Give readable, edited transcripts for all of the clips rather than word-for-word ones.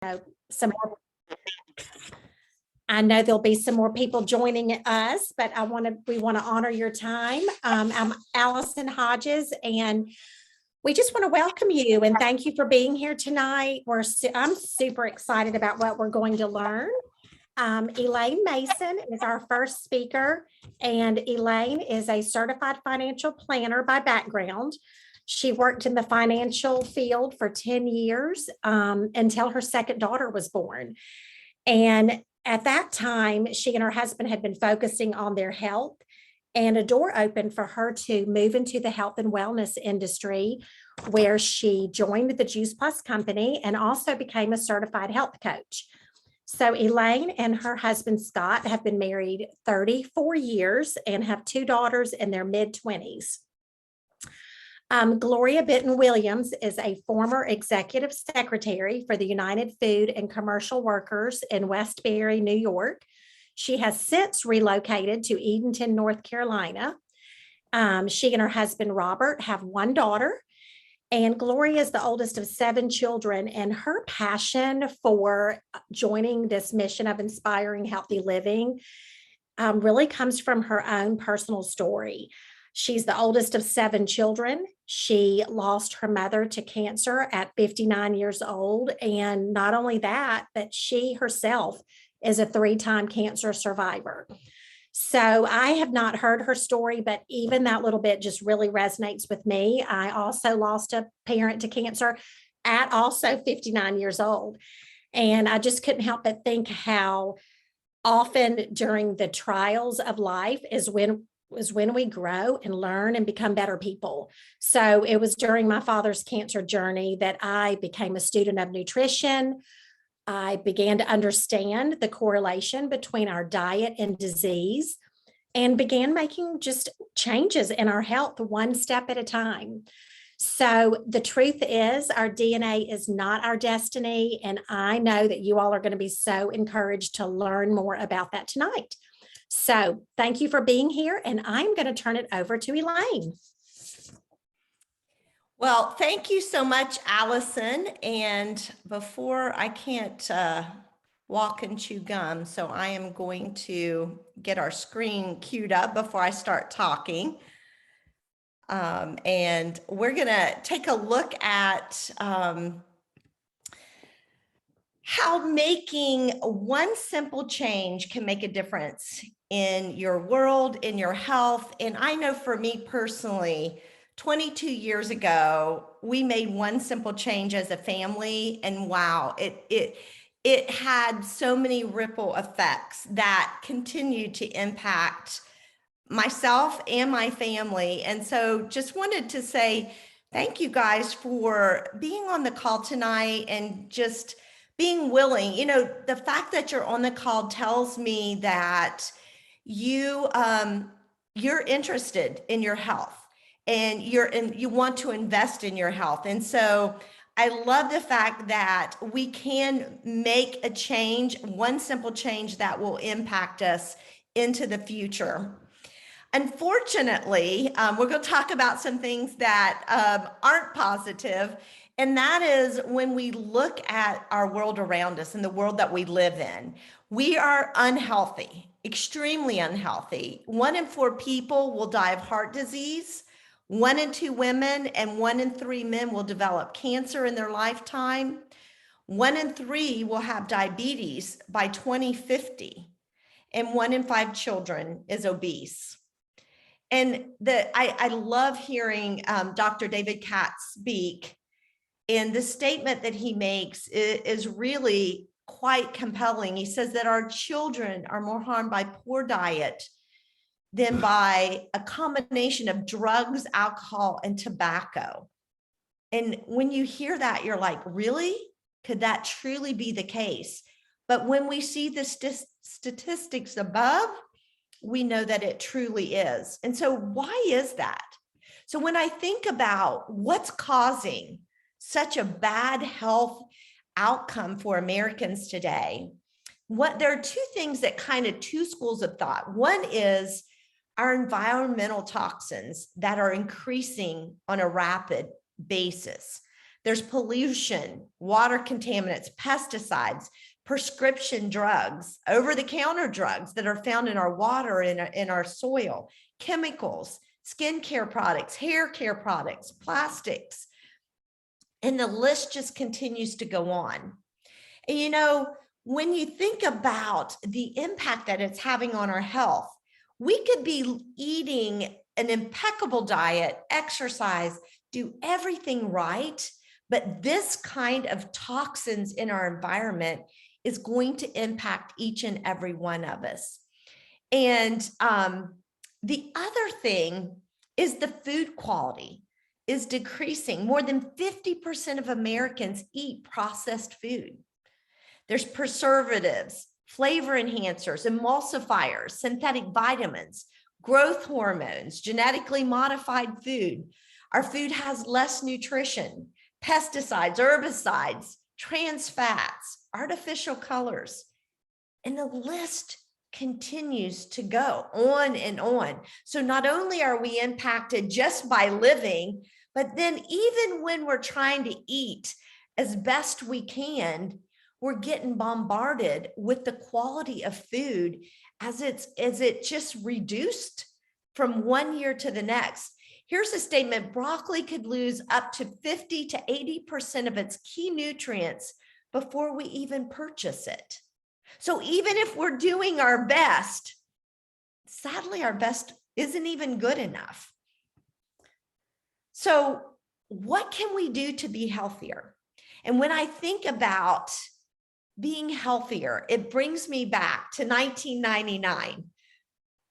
know, some more. I know there'll be some more people joining us, but we want to honor your time. I'm Allison Hodges, and we just want to welcome you and thank you for being here tonight. I'm super excited about what we're going to learn. Elaine Mason is our first speaker, and Elaine is a certified financial planner by background. She worked in the financial field for 10 years until her second daughter was born. And at that time, she and her husband had been focusing on their health, and a door opened for her to move into the health and wellness industry, where she joined the Juice Plus company and also became a certified health coach. So Elaine and her husband, Scott, have been married 34 years and have two daughters in their mid-20s. Gloria Benton-Williams is a former executive secretary for the United Food and Commercial Workers in Westbury, New York. She has since relocated to Edenton, North Carolina. She and her husband, Robert, have one daughter. And Gloria is the oldest of 7 children, and her passion for joining this mission of inspiring healthy living really comes from her own personal story. She's the oldest of 7 children. She lost her mother to cancer at 59 years old. And not only that, but she herself is a 3-time cancer survivor. So I have not heard her story, but even that little bit just really resonates with me. I also lost a parent to cancer at also 59 years old. And I just couldn't help but think how often during the trials of life is when we grow and learn and become better people. So it was during my father's cancer journey that I became a student of nutrition. I began to understand the correlation between our diet and disease and began making just changes in our health one step at a time. So the truth is, our DNA is not our destiny. And I know that you all are going to be so encouraged to learn more about that tonight. So thank you for being here, and I'm going to turn it over to Elaine. Well, thank you so much, Allison. And before I can't walk and chew gum, so I am going to get our screen queued up before I start talking. And we're going to take a look at how making one simple change can make a difference in your world, in your health. And I know for me personally, 22 years ago, we made one simple change as a family, and wow, it had so many ripple effects that continued to impact myself and my family. And so just wanted to say thank you guys for being on the call tonight and just being willing. You know, the fact that you're on the call tells me that you're interested in your health, and you want to invest in your health. And so I love the fact that we can make a change, one simple change that will impact us into the future. Unfortunately, we're going to talk about some things that aren't positive. And that is when we look at our world around us and the world that we live in, we are unhealthy, extremely unhealthy. 1 in 4 people will die of heart disease. 1 in 2 women and 1 in 3 men will develop cancer in their lifetime. 1 in 3 will have diabetes by 2050. And 1 in 5 children is obese. And I love hearing Dr. David Katz speak. And the statement that he makes is really quite compelling. He says that our children are more harmed by poor diet than by a combination of drugs, alcohol, and tobacco. And when you hear that, you're like, really? Could that truly be the case? But when we see the statistics above, we know that it truly is. And so why is that? So when I think about what's causing such a bad health outcome for Americans today, there are 2 things that two schools of thought. One is our environmental toxins that are increasing on a rapid basis. There's pollution, water contaminants, pesticides, prescription drugs, over-the-counter drugs that are found in our water, in our soil, chemicals, skincare products, hair care products, plastics, and the list just continues to go on. And you know, when you think about the impact that it's having on our health, we could be eating an impeccable diet, exercise, do everything right, but this kind of toxins in our environment is going to impact each and every one of us. And the other thing is the food quality is decreasing. More than 50% of Americans eat processed food. There's preservatives, flavor enhancers, emulsifiers, synthetic vitamins, growth hormones, genetically modified food. Our food has less nutrition, pesticides, herbicides, trans fats, artificial colors, and the list continues to go on and on. So not only are we impacted just by living, but then even when we're trying to eat as best we can, we're getting bombarded with the quality of food as it just reduced from one year to the next. Here's a statement: broccoli could lose up to 50 to 80% of its key nutrients before we even purchase it. So even if we're doing our best, sadly, our best isn't even good enough. So what can we do to be healthier? And when I think about being healthier, it brings me back to 1999.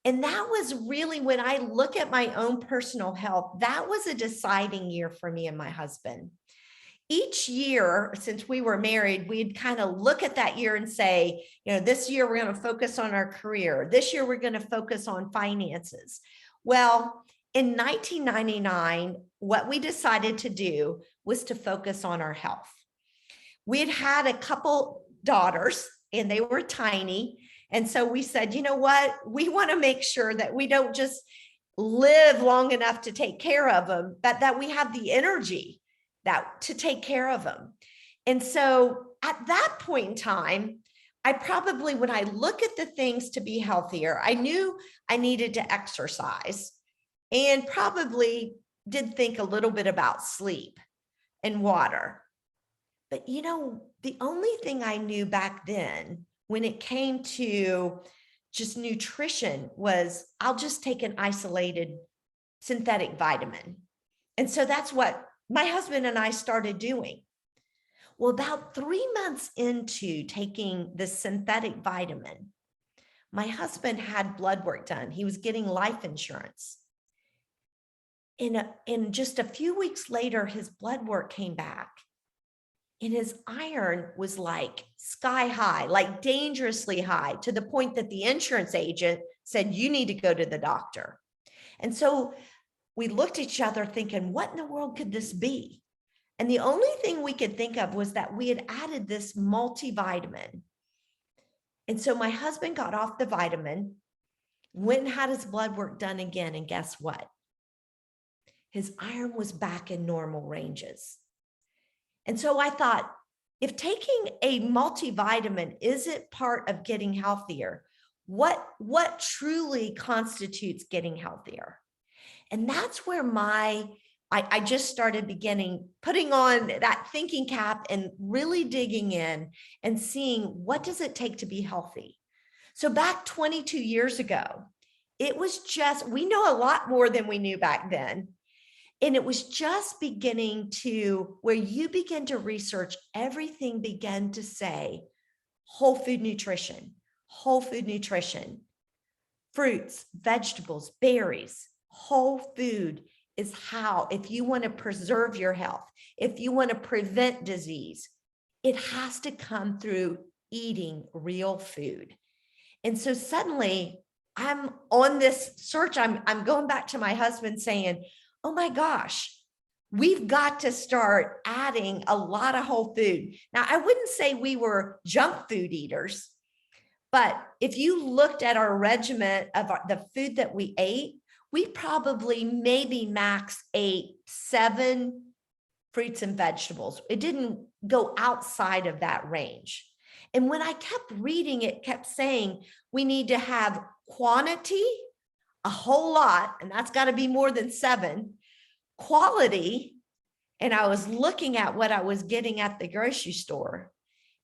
And that was really, when I look at my own personal health, that was a deciding year for me and my husband. Each year since we were married, we'd kind of look at that year and say, you know, this year we're going to focus on our career. This year we're going to focus on finances. Well, in 1999, what we decided to do was to focus on our health. We had had a couple daughters and they were tiny. And so we said, you know what, we want to make sure that we don't just live long enough to take care of them, but that we have the energy to take care of them. And so at that point in time, when I look at the things to be healthier, I knew I needed to exercise and probably did think a little bit about sleep and water. But you know, the only thing I knew back then when it came to just nutrition was I'll just take an isolated synthetic vitamin. And so that's what my husband and I started doing. Well, about 3 months into taking the synthetic vitamin, my husband had blood work done. He was getting life insurance. In just a few weeks later, his blood work came back. And his iron was like sky high, like dangerously high, to the point that the insurance agent said, you need to go to the doctor. And so we looked at each other thinking, what in the world could this be? And the only thing we could think of was that we had added this multivitamin. And so my husband got off the vitamin, went and had his blood work done again. And guess what? His iron was back in normal ranges. And so I thought, if taking a multivitamin isn't part of getting healthier, what truly constitutes getting healthier? And that's where I just started putting on that thinking cap and really digging in and seeing, what does it take to be healthy? So back 22 years ago, it was just, we know a lot more than we knew back then. And it was just beginning to, where you begin to research, everything began to say whole food nutrition, fruits, vegetables, berries. Whole food is how, if you want to preserve your health, if you want to prevent disease, it has to come through eating real food. And so suddenly I'm on this search. I'm going back to my husband saying, oh my gosh, we've got to start adding a lot of whole food. Now, I wouldn't say we were junk food eaters, but if you looked at our regimen of the food that we ate, we probably maybe max ate 7 fruits and vegetables. It didn't go outside of that range. And when I kept reading, it kept saying we need to have quantity, a whole lot, and that's got to be more than 7, quality. And I was looking at what I was getting at the grocery store.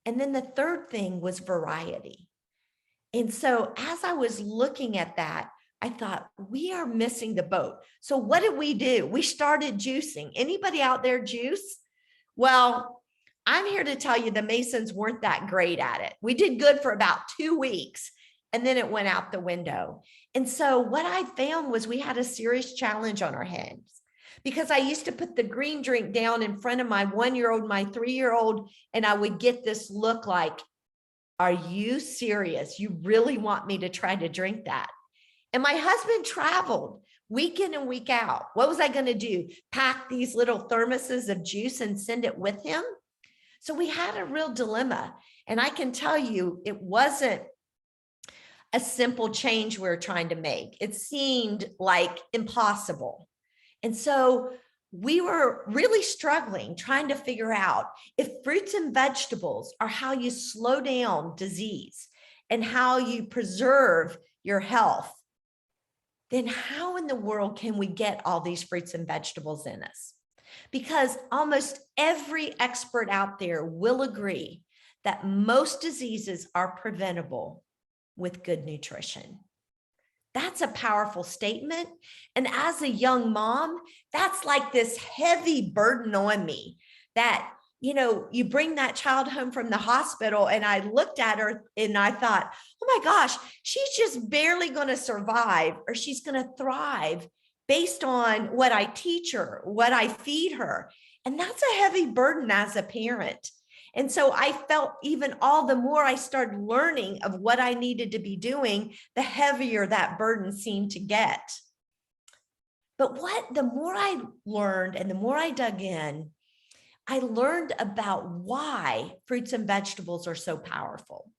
And then the third thing was variety. And so as I was looking at that, I thought, we are missing the boat. So what did we do? We started juicing. Anybody out there juice? Well, I'm here to tell you the Masons weren't that great at it. We did good for about 2 weeks, and then it went out the window. And so what I found was we had a serious challenge on our hands, because I used to put the green drink down in front of my 1-year-old, my 3-year-old, and I would get this look like, are you serious? You really want me to try to drink that? And my husband traveled week in and week out. What was I going to do? Pack these little thermoses of juice and send it with him? So we had a real dilemma. And I can tell you, it wasn't a simple change we were trying to make. It seemed like impossible. And so we were really struggling, trying to figure out if fruits and vegetables are how you slow down disease and how you preserve your health, then how in the world can we get all these fruits and vegetables in us? Because almost every expert out there will agree that most diseases are preventable with good nutrition. That's a powerful statement. And as a young mom, that's like this heavy burden on me that, you bring that child home from the hospital, and I looked at her and I thought, oh my gosh, she's just barely going to survive, or she's going to thrive based on what I teach her, what I feed her. And that's a heavy burden as a parent. And so I felt even all the more I started learning of what I needed to be doing, the heavier that burden seemed to get. But the more I learned and the more I dug in, I learned about why fruits and vegetables are so powerful.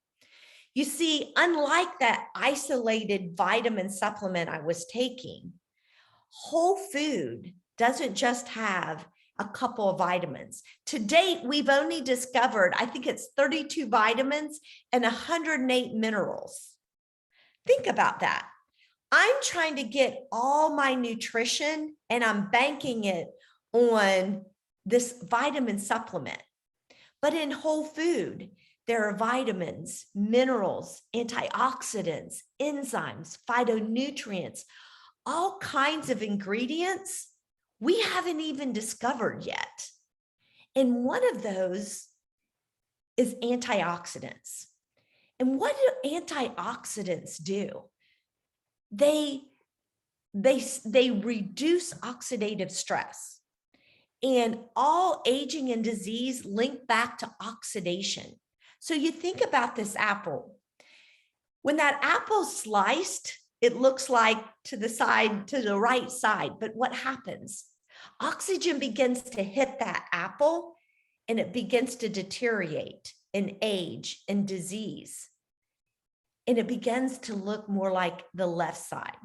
You see, unlike that isolated vitamin supplement I was taking, whole food doesn't just have a couple of vitamins. To date, we've only discovered, I think it's 32 vitamins and 108 minerals. Think about that. I'm trying to get all my nutrition and I'm banking it on this vitamin supplement. But in whole food, there are vitamins, minerals, antioxidants, enzymes, phytonutrients, all kinds of ingredients we haven't even discovered yet. And one of those is antioxidants. And what do antioxidants do? They reduce oxidative stress. And all aging and disease link back to oxidation. So you think about this apple. When that apple's sliced, it looks like to the right side. But what happens? Oxygen begins to hit that apple and it begins to deteriorate and age and disease. And it begins to look more like the left side.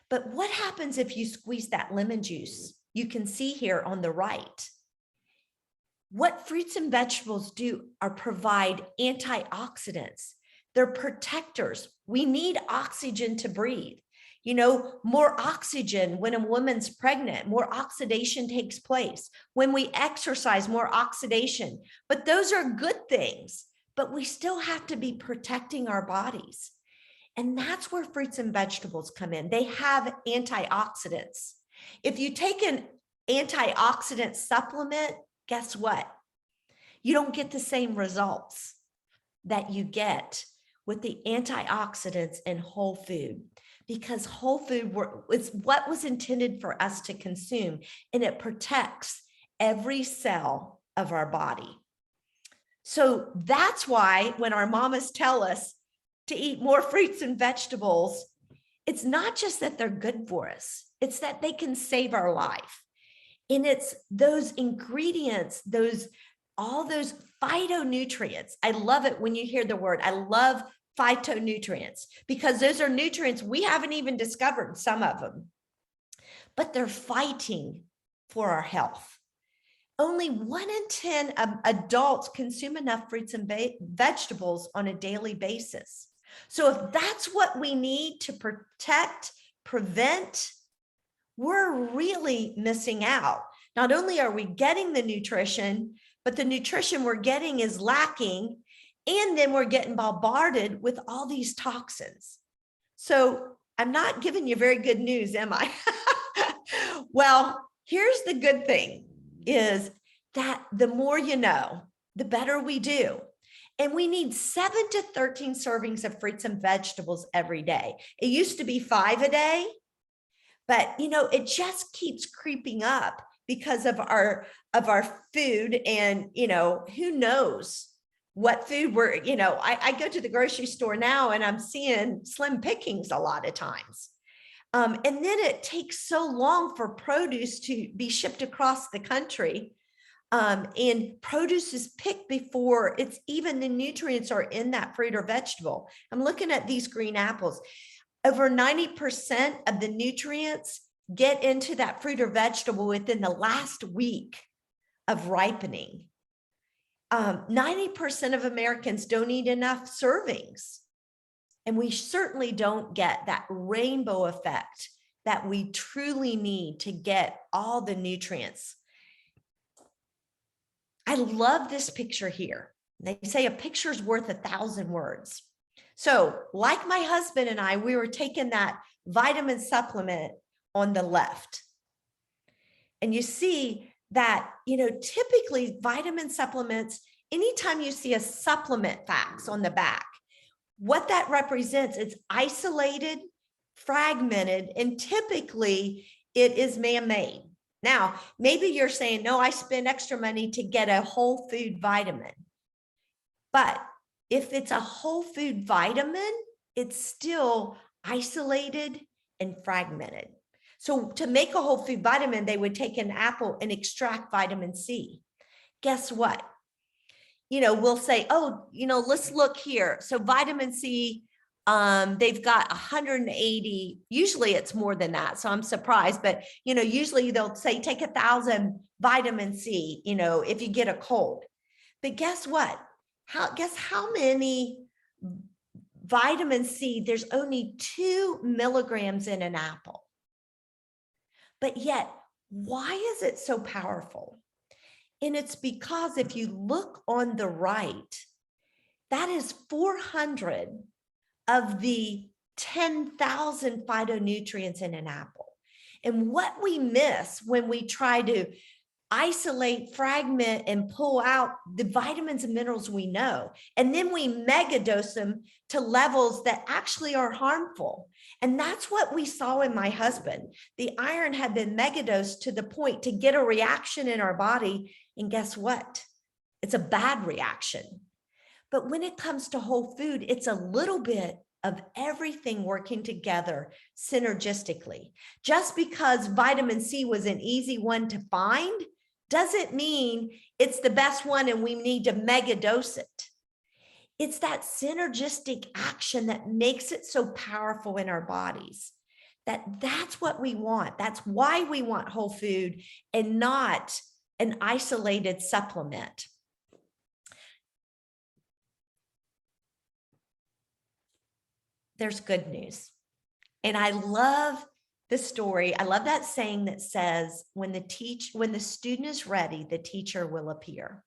But what happens if you squeeze that lemon juice? You can see here on the right. What fruits and vegetables do are provide antioxidants. They're protectors. We need oxygen to breathe. More oxygen when a woman's pregnant, more oxidation takes place. When we exercise, more oxidation. But those are good things, but we still have to be protecting our bodies. And that's where fruits and vegetables come in. They have antioxidants. If you take an antioxidant supplement, guess what? You don't get the same results that you get with the antioxidants in whole food, because whole food is what was intended for us to consume, and it protects every cell of our body. So that's why when our mamas tell us to eat more fruits and vegetables, it's not just that they're good for us, it's that they can save our life. And it's those ingredients, all those phytonutrients. I love it when you hear the word. I love phytonutrients because those are nutrients we haven't even discovered, some of them, but they're fighting for our health. Only 1 in 10 adults consume enough fruits and vegetables on a daily basis. So if that's what we need to protect, prevent, we're really missing out. Not only are we getting the nutrition, but the nutrition we're getting is lacking, and then we're getting bombarded with all these toxins. So I'm not giving you very good news, am I? Well, here's the good thing is that the more you know, the better we do. And we need 7 to 13 servings of fruits and vegetables every day. It used to be 5 a day, but it just keeps creeping up because of our food, and who knows what food we're, I go to the grocery store now and I'm seeing slim pickings a lot of times. And then it takes so long for produce to be shipped across the country. And produce is picked before it's even the nutrients are in that fruit or vegetable. I'm looking at these green apples. Over 90% of the nutrients get into that fruit or vegetable within the last week of ripening. 90% of Americans don't eat enough servings. And we certainly don't get that rainbow effect that we truly need to get all the nutrients. I love this picture here. They say a picture's worth 1,000 words. So like my husband and I, we were taking that vitamin supplement on the left. And you see that, typically vitamin supplements, anytime you see a supplement facts on the back, what that represents, it's isolated, fragmented, and typically it is man-made. Now, maybe you're saying, no, I spend extra money to get a whole food vitamin. But if it's a whole food vitamin, it's still isolated and fragmented. So to make a whole food vitamin, they would take an apple and extract vitamin C. Guess what? We'll say, oh, let's look here. So vitamin C, they've got 180, usually it's more than that. So I'm surprised, but usually they'll say, take 1,000 vitamin C, if you get a cold. But guess what? Guess how many vitamin C? There's only 2 milligrams in an apple. But yet, why is it so powerful? And it's because if you look on the right, that is 400 of the 10,000 phytonutrients in an apple. And what we miss when we try to isolate, fragment, and pull out the vitamins and minerals we know, and then we megadose them to levels that actually are harmful. And that's what we saw in my husband. The iron had been megadosed to the point to get a reaction in our body. And guess what? It's a bad reaction. But when it comes to whole food, it's a little bit of everything working together synergistically. Just because vitamin C was an easy one to find doesn't mean it's the best one and we need to mega dose it. It's that synergistic action that makes it so powerful in our bodies. That's what we want. That's why we want whole food and not an isolated supplement. There's good news. And I love the story. I love that saying that says, when the student is ready, the teacher will appear.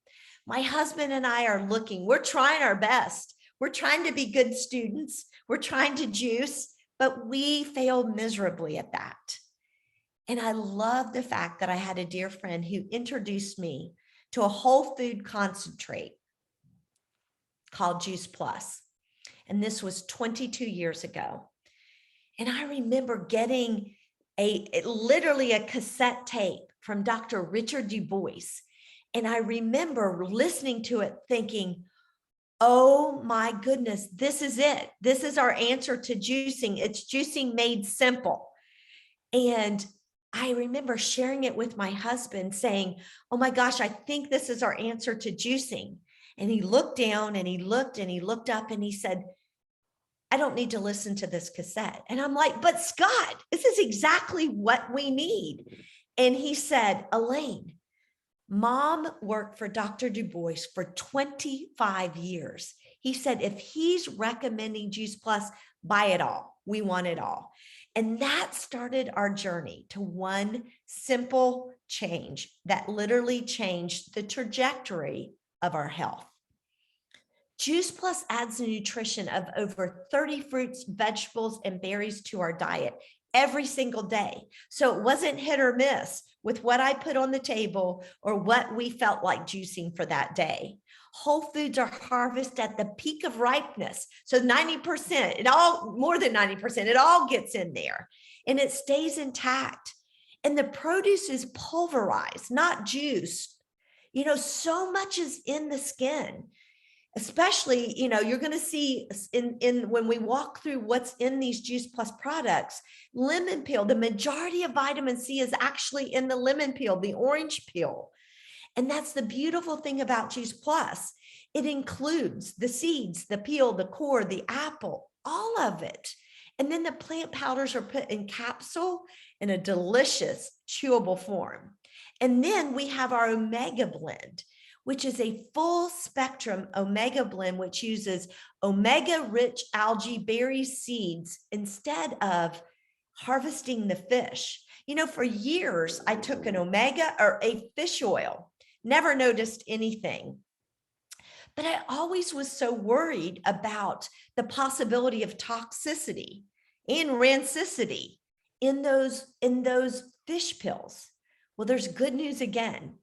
My husband and I are looking, we're trying our best. We're trying to be good students. We're trying to juice, but we fail miserably at that. And I love the fact that I had a dear friend who introduced me to a whole food concentrate called Juice Plus. And this was 22 years ago. And I remember getting literally a cassette tape from Dr. Richard Du Bois. And I remember listening to it thinking, oh my goodness, this is it. This is our answer to juicing. It's juicing made simple. And I remember sharing it with my husband saying, oh my gosh, I think this is our answer to juicing. And he looked down and he looked up and he said, I don't need to listen to this cassette. And I'm like, but Scott, this is exactly what we need. And he said, Elaine, Mom worked for Dr. Du Bois for 25 years. He said, if he's recommending Juice Plus, buy it all. We want it all. And that started our journey to one simple change that literally changed the trajectory of our health. Juice Plus adds the nutrition of over 30 fruits, vegetables, and berries to our diet every single day. So it wasn't hit or miss with what I put on the table or what we felt like juicing for that day. Whole foods are harvested at the peak of ripeness. So 90%, it all more than 90%, it all gets in there and it stays intact. And the produce is pulverized, not juiced. So much is in the skin. Especially, you're going to see in when we walk through what's in these Juice Plus products, lemon peel, the majority of vitamin C is actually in the lemon peel, the orange peel. And that's the beautiful thing about Juice Plus. It includes the seeds, the peel, the core, the apple, all of it. And then the plant powders are put in capsule in a delicious chewable form. And then we have our Omega blend, which is a full spectrum omega blend, which uses omega-rich algae berry seeds instead of harvesting the fish. For years, I took an omega or a fish oil, never noticed anything. But I always was so worried about the possibility of toxicity and rancicity in those fish pills. Well, there's good news again.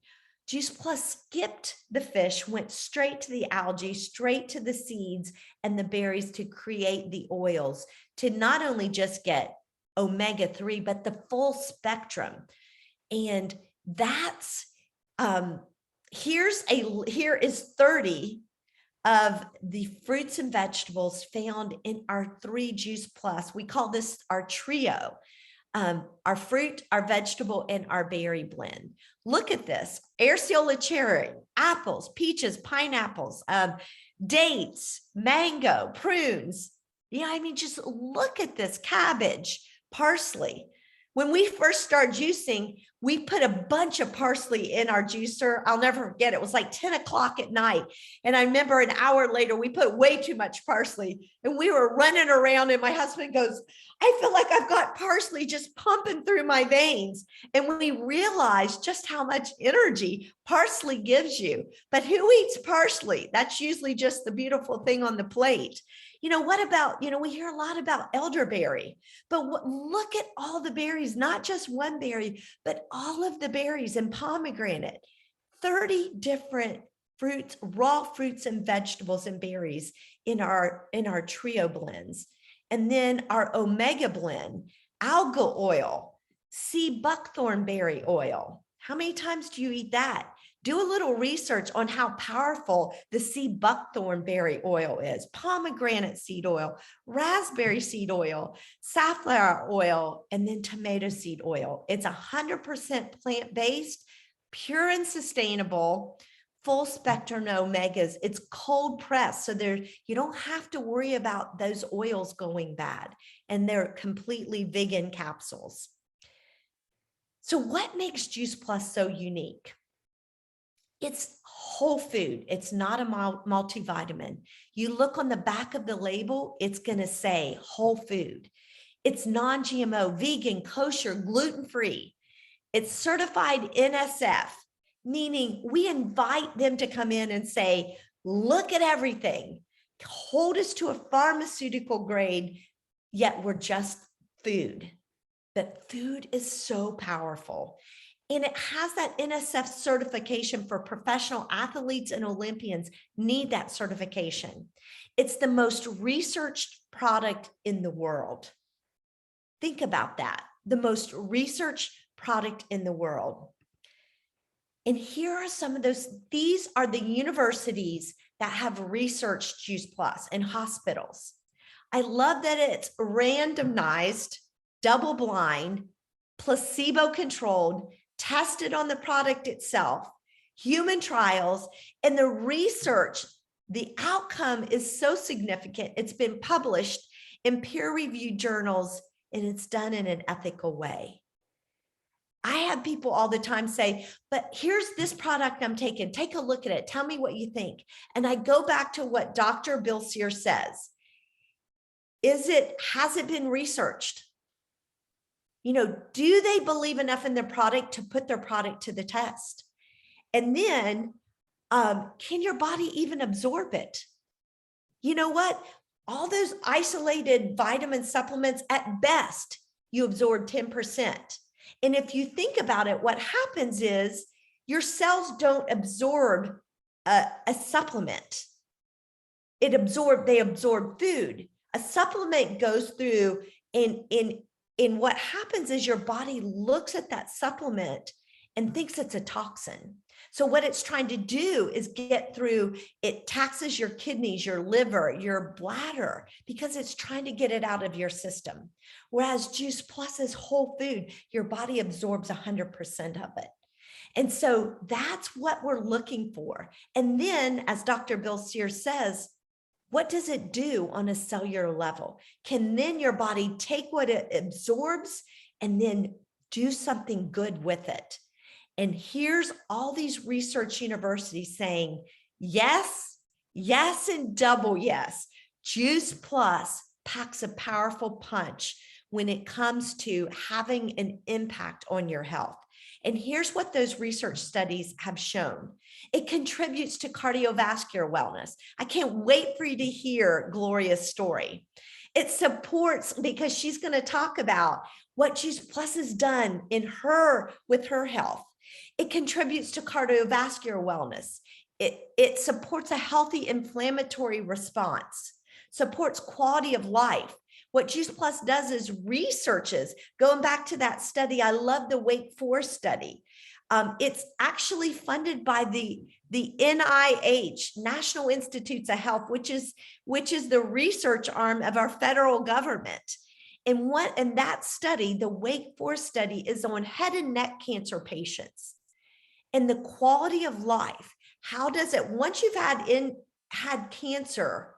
Juice Plus skipped the fish, went straight to the algae, straight to the seeds and the berries to create the oils, to not only just get omega-3, but the full spectrum. And that's, here is 30 of the fruits and vegetables found in our 3 Juice Plus. We call this our trio. Our fruit, our vegetable, and our berry blend. Look at this: Airseola cherry, apples, peaches, pineapples, dates, mango, prunes. Just look at this: cabbage, parsley. When we first started juicing, we put a bunch of parsley in our juicer. I'll never forget, it was like 10 o'clock at night. And I remember an hour later, we put way too much parsley and we were running around and my husband goes, I feel like I've got parsley just pumping through my veins. And we realized just how much energy parsley gives you. But who eats parsley? That's usually just the beautiful thing on the plate. What about, we hear a lot about elderberry, but look at all the berries, not just one berry, but all of the berries and pomegranate, 30 different fruits, raw fruits and vegetables and berries in our trio blends. And then our omega blend, algal oil, sea buckthorn berry oil. How many times do you eat that? Do a little research on how powerful the sea buckthorn berry oil is, pomegranate seed oil, raspberry seed oil, safflower oil, and then tomato seed oil. It's 100% plant-based, pure and sustainable, full spectrum omegas. It's cold pressed, so you don't have to worry about those oils going bad, and they're completely vegan capsules. So what makes Juice Plus so unique? It's whole food. It's not a multivitamin. You look on the back of the label, it's going to say whole food. It's non-GMO, vegan, kosher, gluten-free. It's certified NSF, meaning we invite them to come in and say, look at everything, hold us to a pharmaceutical grade, yet we're just food. But food is so powerful. And it has that NSF certification for professional athletes and Olympians need that certification. It's the most researched product in the world. Think about that. The most researched product in the world. And here are some of those. These are the universities that have researched Juice Plus and hospitals. I love that it's randomized, double-blind, placebo-controlled, tested on the product itself, human trials, and the research, the outcome is so significant. It's been published in peer-reviewed journals, and it's done in an ethical way. I have people all the time say, but here's this product I'm taking. Take a look at it. Tell me what you think. And I go back to what Dr. Bill Sear says. Has it been researched? Do they believe enough in their product to put their product to the test? And then, can your body even absorb it? You know what? All those isolated vitamin supplements, at best, you absorb 10%. And if you think about it, what happens is your cells don't absorb a supplement. They absorb food. A supplement goes through, and what happens is your body looks at that supplement and thinks it's a toxin. So what it's trying to do is get through, it taxes your kidneys, your liver, your bladder, because it's trying to get it out of your system. Whereas Juice Plus is whole food, your body absorbs 100% of it. And so that's what we're looking for. And then, as Dr. Bill Sears says, what does it do on a cellular level? Can then your body take what it absorbs and then do something good with it? And here's all these research universities saying, yes, yes, and double yes. Juice Plus packs a powerful punch when it comes to having an impact on your health. And here's what those research studies have shown. It contributes to cardiovascular wellness. I can't wait for you to hear Gloria's story. It supports, because she's going to talk about what Juice Plus has done with her health. It contributes to cardiovascular wellness. It supports a healthy inflammatory response, supports quality of life. What Juice Plus does is researches, going back to that study, I love the Wake Forest study. It's actually funded by the NIH, National Institutes of Health, which is the research arm of our federal government. And that study, the Wake Forest study, is on head and neck cancer patients. And the quality of life, how does it, once you've had cancer,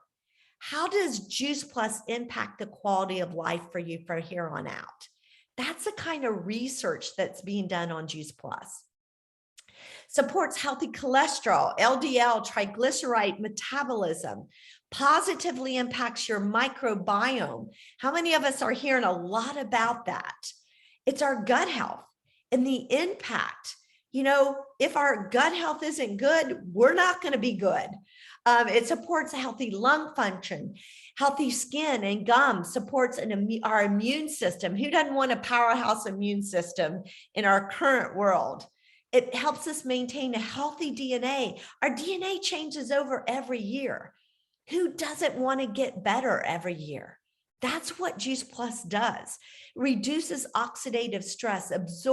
how does Juice Plus impact the quality of life for you from here on out? That's the kind of research that's being done on Juice Plus. Supports healthy cholesterol, LDL, triglyceride metabolism, positively impacts your microbiome. How many of us are hearing a lot about that? It's our gut health and the impact. If our gut health isn't good, we're not going to be good. It supports a healthy lung function, healthy skin and gums, supports our immune system. Who doesn't want a powerhouse immune system in our current world? It helps us maintain a healthy DNA. Our DNA changes over every year. Who doesn't want to get better every year? That's what Juice Plus does. Reduces oxidative stress, it's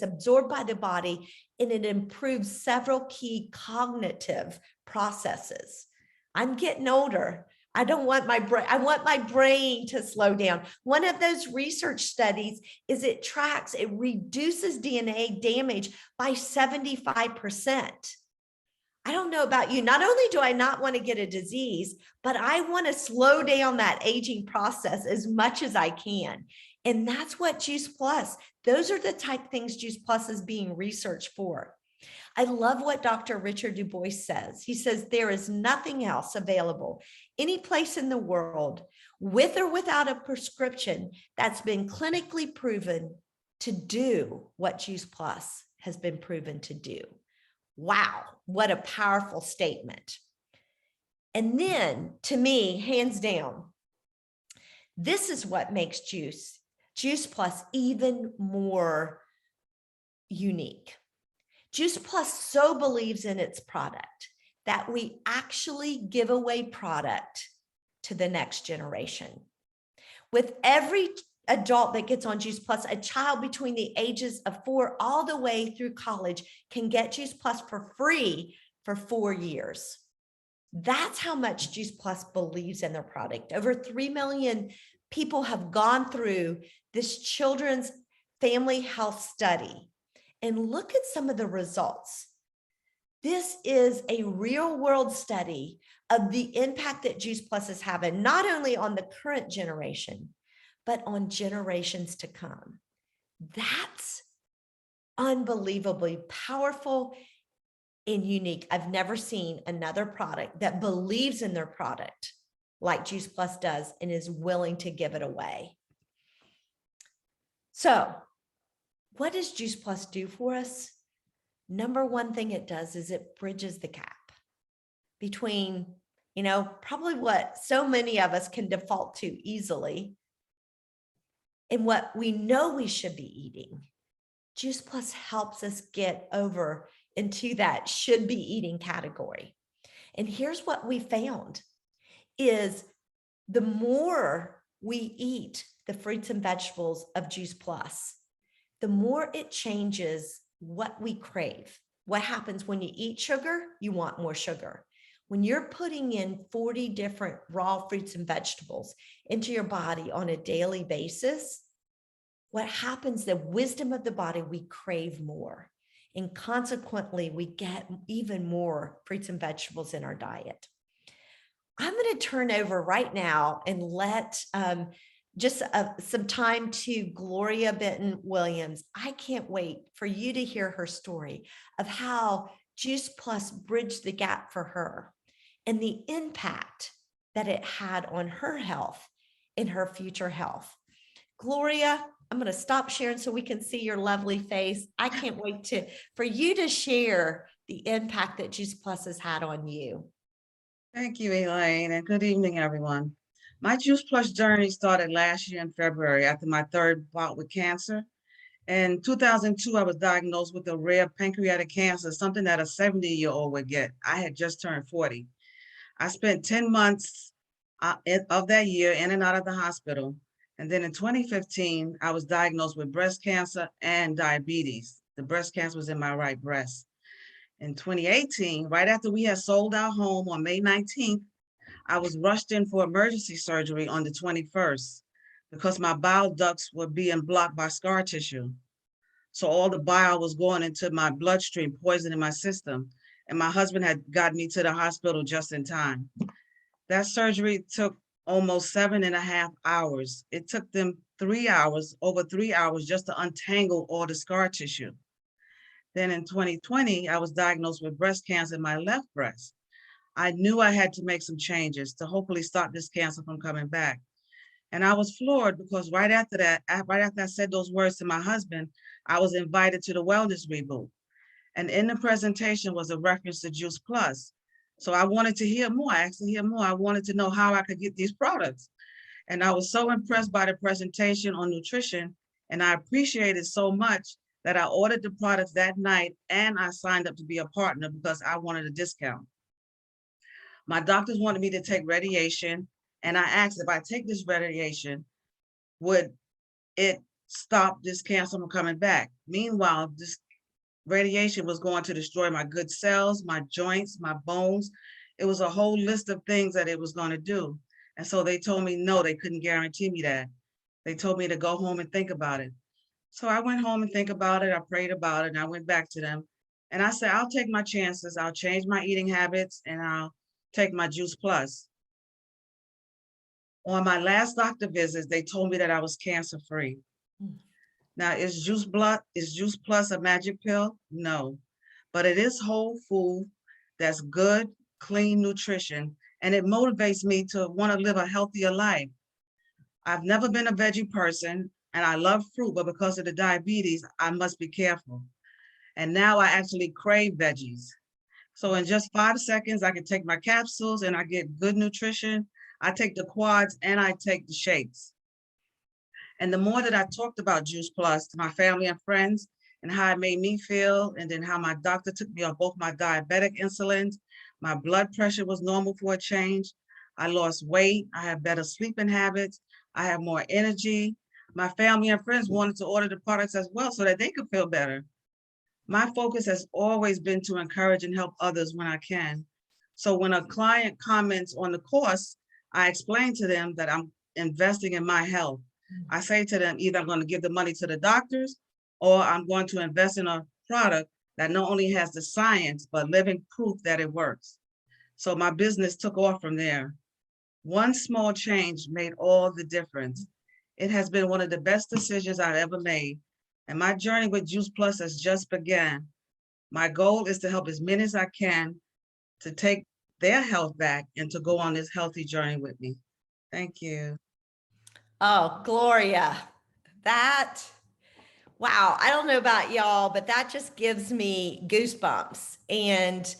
absorbed by the body, and it improves several key cognitive processes. I'm getting older. I want my brain to slow down. One of those research studies is it reduces DNA damage by 75%. I don't know about you. Not only do I not want to get a disease, but I want to slow down that aging process as much as I can. And that's what Juice Plus, those are the type of things Juice Plus is being researched for. I love what Dr. Richard Du Bois says. He says, there is nothing else available any place in the world, with or without a prescription, that's been clinically proven to do what Juice Plus has been proven to do. Wow, what a powerful statement. And then, to me, hands down, this is what makes Juice Plus even more unique. Juice Plus so believes in its product that we actually give away product to the next generation. With every adult that gets on Juice Plus, a child between the ages of 4 all the way through college can get Juice Plus for free for 4 years. That's how much Juice Plus believes in their product. Over 3 million people have gone through this children's family health study. And look at some of the results. This is a real world study of the impact that Juice Plus is having, not only on the current generation, but on generations to come. That's unbelievably powerful and unique. I've never seen another product that believes in their product like Juice Plus does and is willing to give it away. So, what does Juice Plus do for us? Number one thing it does is it bridges the gap between, probably what so many of us can default to easily and what we know we should be eating. Juice Plus helps us get over into that should be eating category. And here's what we found is the more we eat the fruits and vegetables of Juice Plus, the more it changes what we crave. What happens when you eat sugar? You want more sugar. When you're putting in 40 different raw fruits and vegetables into your body on a daily basis, what happens, the wisdom of the body, we crave more. And consequently, we get even more fruits and vegetables in our diet. I'm going to turn over right now and let some time to Gloria Benton Williams. I can't wait for you to hear her story of how Juice Plus bridged the gap for her and the impact that it had on her health and her future health. Gloria, I'm going to stop sharing so we can see your lovely face. I can't wait for you to share the impact that Juice Plus has had on you. Thank you, Elaine, and good evening, everyone. My Juice Plus journey started last year in February after my third bout with cancer. In 2002, I was diagnosed with a rare pancreatic cancer, something that a 70-year-old would get. I had just turned 40. I spent 10 months of that year in and out of the hospital. And then in 2015, I was diagnosed with breast cancer and diabetes. The breast cancer was in my right breast. In 2018, right after we had sold our home on May 19th, I was rushed in for emergency surgery on the 21st because my bile ducts were being blocked by scar tissue. So all the bile was going into my bloodstream, poisoning my system. And my husband had got me to the hospital just in time. That surgery took almost 7.5 hours. It took them 3 hours, over 3 hours, just to untangle all the scar tissue. Then in 2020, I was diagnosed with breast cancer in my left breast. I knew I had to make some changes to hopefully stop this cancer from coming back. And I was floored because right after I said those words to my husband, I was invited to the Wellness Reboot. And in the presentation was a reference to Juice Plus. So I wanted to hear more. I asked to hear more. I wanted to know how I could get these products. And I was so impressed by the presentation on nutrition, and I appreciated it so much that I ordered the products that night and I signed up to be a partner because I wanted a discount. My doctors wanted me to take radiation, and I asked if I take this radiation, would it stop this cancer from coming back? Meanwhile, this radiation was going to destroy my good cells, my joints, my bones. It was a whole list of things that it was going to do. And so they told me, no, they couldn't guarantee me that. They told me to go home and think about it. So I went home and think about it. I prayed about it, and I went back to them. And I said, I'll take my chances. I'll change my eating habits, and I'll take my Juice Plus. On my last doctor visits, they told me that I was cancer-free. Now, is Juice Plus a magic pill? No, but it is whole food that's good, clean nutrition, and it motivates me to want to live a healthier life. I've never been a veggie person, and I love fruit, but because of the diabetes, I must be careful. And now I actually crave veggies. So in just 5 seconds, I can take my capsules and I get good nutrition. I take the quads and I take the shakes. And the more that I talked about Juice Plus to my family and friends and how it made me feel, and then how my doctor took me off both my diabetic insulins, my blood pressure was normal for a change. I lost weight. I have better sleeping habits. I have more energy. My family and friends wanted to order the products as well so that they could feel better. My focus has always been to encourage and help others when I can. So when a client comments on the course, I explain to them that I'm investing in my health. I say to them, either I'm going to give the money to the doctors, or I'm going to invest in a product that not only has the science, but living proof that it works. So my business took off from there. One small change made all the difference. It has been one of the best decisions I've ever made. and my journey with Juice Plus has just begun. My goal is to help as many as I can to take their health back and to go on this healthy journey with me. Thank you. Oh, Gloria, wow. I don't know about y'all, but that just gives me goosebumps. And,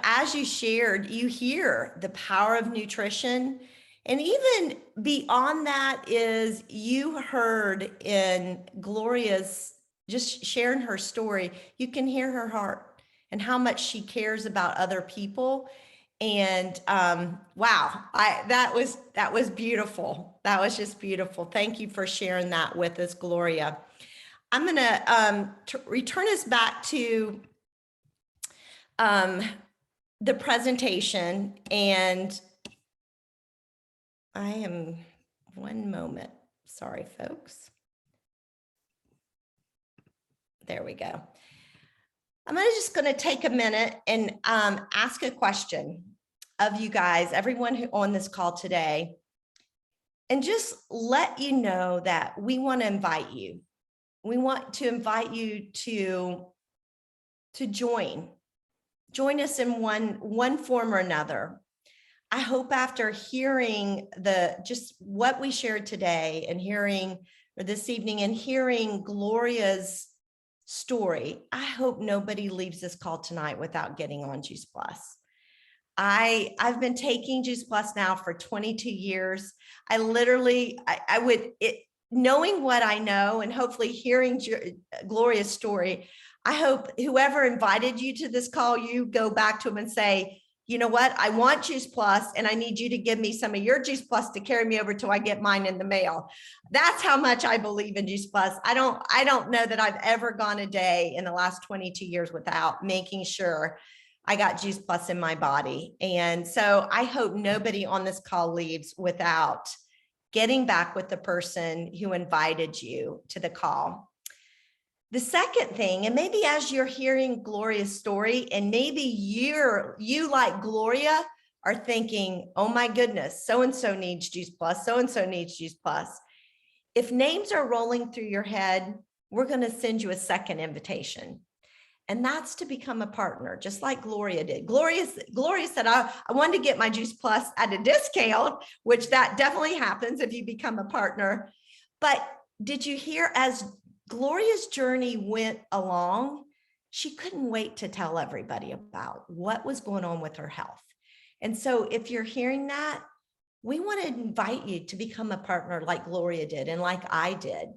as you shared, you hear the power of nutrition. And even beyond that is you heard in Gloria's just sharing her story, you can hear her heart and how much she cares about other people. And wow, that was beautiful. That was just beautiful. Thank you for sharing that with us, Gloria. I'm going to return us back to the presentation, and I am one moment. Sorry, folks. There we go. I'm just going to take a minute and ask a question of you guys, everyone who on this call today, and just let you know that we want to invite you. We want to invite you to join us in one form or another. I hope after hearing just what we shared today and this evening and hearing Gloria's story, I hope nobody leaves this call tonight without getting on Juice Plus. I've been taking Juice Plus now for 22 years. Knowing what I know and hopefully hearing Gloria's story, I hope whoever invited you to this call, you go back to them and say, you know what, I want Juice Plus and I need you to give me some of your Juice Plus to carry me over till I get mine in the mail. That's how much I believe in Juice Plus. I don't know that I've ever gone a day in the last 22 years without making sure I got Juice Plus in my body. And so I hope nobody on this call leaves without getting back with the person who invited you to the call. The second thing, and maybe as you're hearing Gloria's story, and maybe you like Gloria are thinking, oh my goodness, so-and-so needs Juice Plus, so-and-so needs Juice Plus. If names are rolling through your head, we're going to send you a second invitation. And that's to become a partner, just like Gloria did. Gloria said, I wanted to get my Juice Plus at a discount, which that definitely happens if you become a partner. But did you hear as Gloria's journey went along, she couldn't wait to tell everybody about what was going on with her health. And so if you're hearing that, we want to invite you to become a partner like Gloria did and like I did.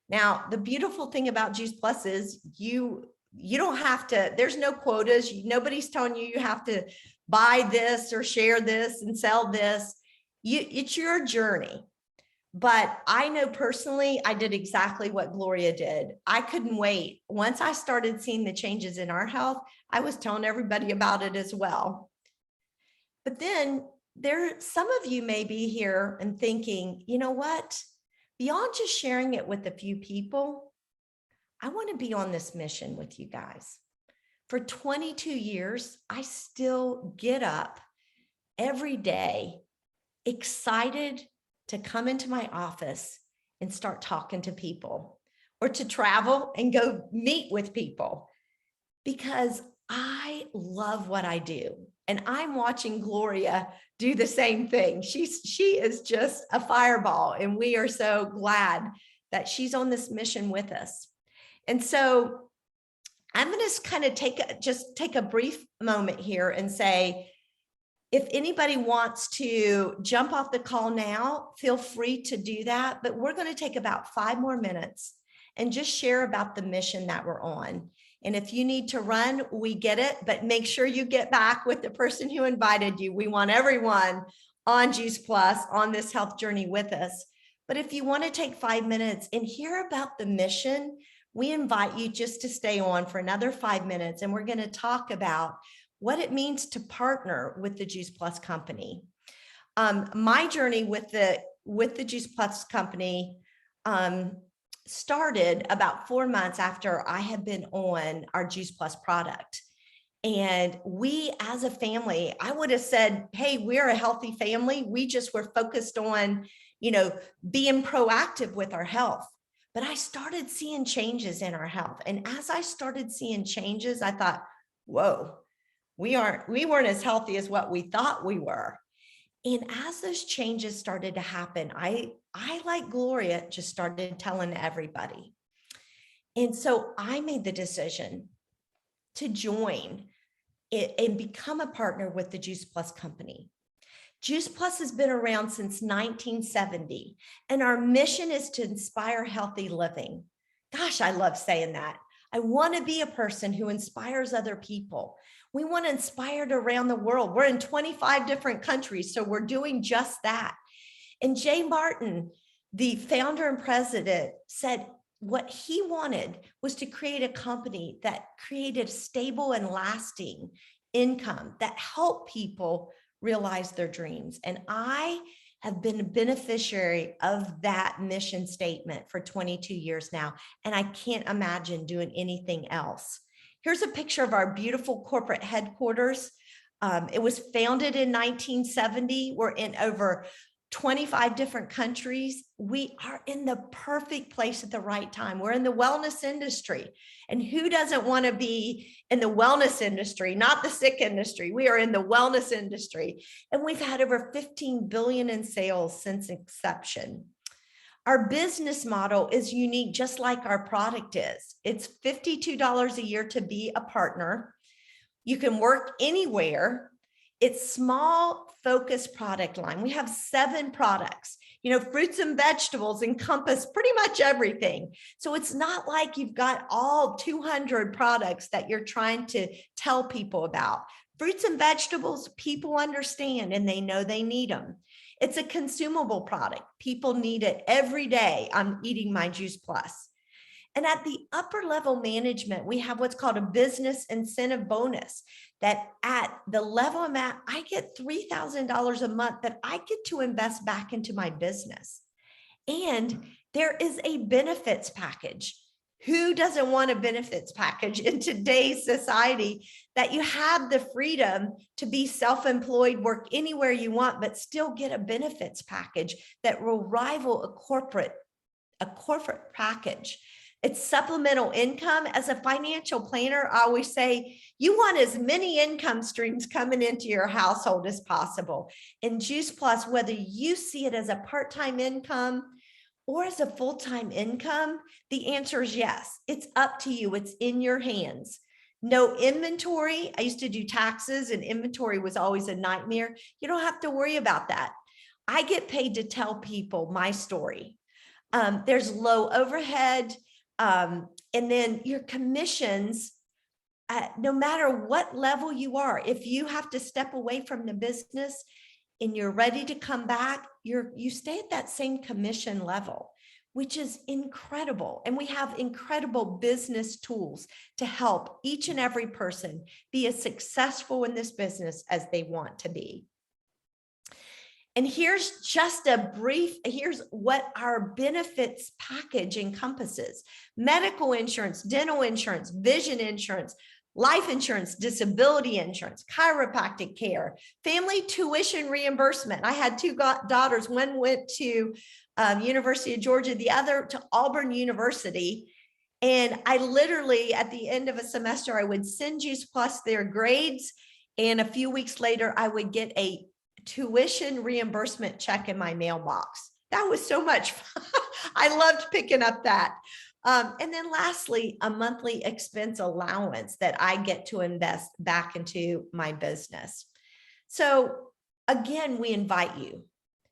Now, the beautiful thing about Juice Plus is you don't have to, there's no quotas. Nobody's telling you have to buy this or share this and sell this. It's your journey. But I know personally, I did exactly what Gloria did. I couldn't wait. Once I started seeing the changes in our health, I was telling everybody about it as well. But then some of you may be here and thinking, you know what? Beyond just sharing it with a few people, I want to be on this mission with you guys. For 22 years, I still get up every day excited to come into my office and start talking to people, or to travel and go meet with people, because I love what I do. And I'm watching Gloria do the same thing. She is just a fireball, and we are so glad that she's on this mission with us. And so I'm going to kind of take a brief moment here and say, if anybody wants to jump off the call now, feel free to do that. But we're going to take about 5 more minutes and just share about the mission that we're on. And if you need to run, we get it, but make sure you get back with the person who invited you. We want everyone on Juice Plus on this health journey with us. But if you want to take 5 minutes and hear about the mission, we invite you just to stay on for another 5 minutes. And we're going to talk about what it means to partner with the Juice Plus company. My journey with the Juice Plus company started about 4 months after I had been on our Juice Plus product. And we, as a family, I would have said, hey, we're a healthy family. We just were focused on, being proactive with our health. but I started seeing changes in our health. And as I started seeing changes, I thought, whoa, we weren't as healthy as what we thought we were. And as those changes started to happen, I like Gloria, just started telling everybody. And so I made the decision to join it and become a partner with the Juice Plus company. Juice Plus has been around since 1970, and our mission is to inspire healthy living. Gosh, I love saying that. I want to be a person who inspires other people. We want to inspire it around the world. We're in 25 different countries, so we're doing just that. And Jay Martin, the founder and president, said what he wanted was to create a company that created stable and lasting income that helped people realize their dreams. And I have been a beneficiary of that mission statement for 22 years now, and I can't imagine doing anything else. Here's a picture of our beautiful corporate headquarters. It was founded in 1970. We're in over 25 different countries. We are in the perfect place at the right time. We're in the wellness industry. And who doesn't want to be in the wellness industry, not the sick industry? We are in the wellness industry. And we've had over 15 billion in sales since inception. Our business model is unique, just like our product is. It's $52 a year to be a partner. You can work anywhere. It's small, focused product line. We have 7 products. You know, fruits and vegetables encompass pretty much everything. So it's not like you've got all 200 products that you're trying to tell people about. Fruits and vegetables, people understand and they know they need them. It's a consumable product. People need it every day. I'm eating my Juice Plus. And at the upper level management, we have what's called a business incentive bonus, that at the level I'm at, I get $3,000 a month that I get to invest back into my business. And there is a benefits package. Who doesn't want a benefits package in today's society, that you have the freedom to be self-employed, work anywhere you want, but still get a benefits package that will rival a corporate package? It's supplemental income. As a financial planner, I always say, you want as many income streams coming into your household as possible. In Juice Plus, whether you see it as a part-time income or as a full-time income, the answer is yes. It's up to you. It's in your hands. No inventory. I used to do taxes and inventory was always a nightmare. You don't have to worry about that. I get paid to tell people my story. There's low overhead. And then your commissions, no matter what level you are, if you have to step away from the business and you're ready to come back, you stay at that same commission level, which is incredible. And we have incredible business tools to help each and every person be as successful in this business as they want to be. And here's just a brief, here's what our benefits package encompasses: medical insurance, dental insurance, vision insurance, life insurance, disability insurance, chiropractic care, family tuition reimbursement. I had 2 daughters. One went to University of Georgia, the other to Auburn University. And I literally, at the end of a semester, I would send Juice Plus their grades. And a few weeks later, I would get a tuition reimbursement check in my mailbox. That was so much fun. I loved picking up that. And then lastly, a monthly expense allowance that I get to invest back into my business. So again, we invite you,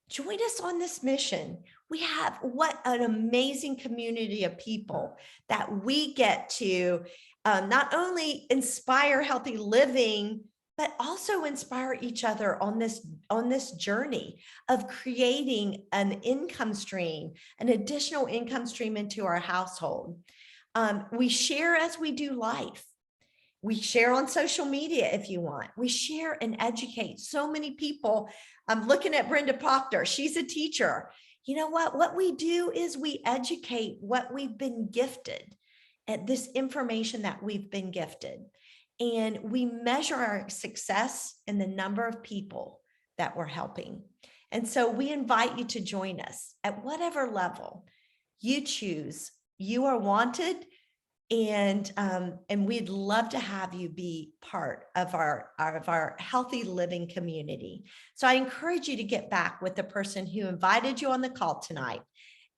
join us on this mission. We have what an amazing community of people that we get to not only inspire healthy living, but also inspire each other on this journey of creating an income stream, an additional income stream into our household. We share as we do life. We share on social media if you want. We share and educate so many people. I'm looking at Brenda Proctor. She's a teacher. You know what? What we do is we educate what we've been gifted, at this information that we've been gifted. And we measure our success in the number of people that we're helping. And so we invite you to join us at whatever level you choose You are wanted, and we'd love to have you be part of our healthy living community. So I encourage you to get back with the person who invited you on the call tonight.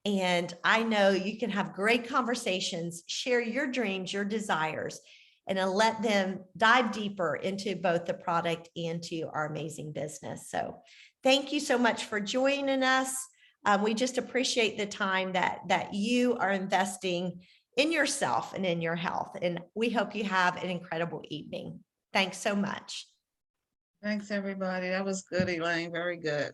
And I know you can have great conversations, share your dreams, your desires, and then let them dive deeper into both the product and to our amazing business. So thank you so much for joining us. We just appreciate the time that you are investing in yourself and in your health. And we hope you have an incredible evening. Thanks so much. Thanks, everybody. That was good, Elaine. Very good.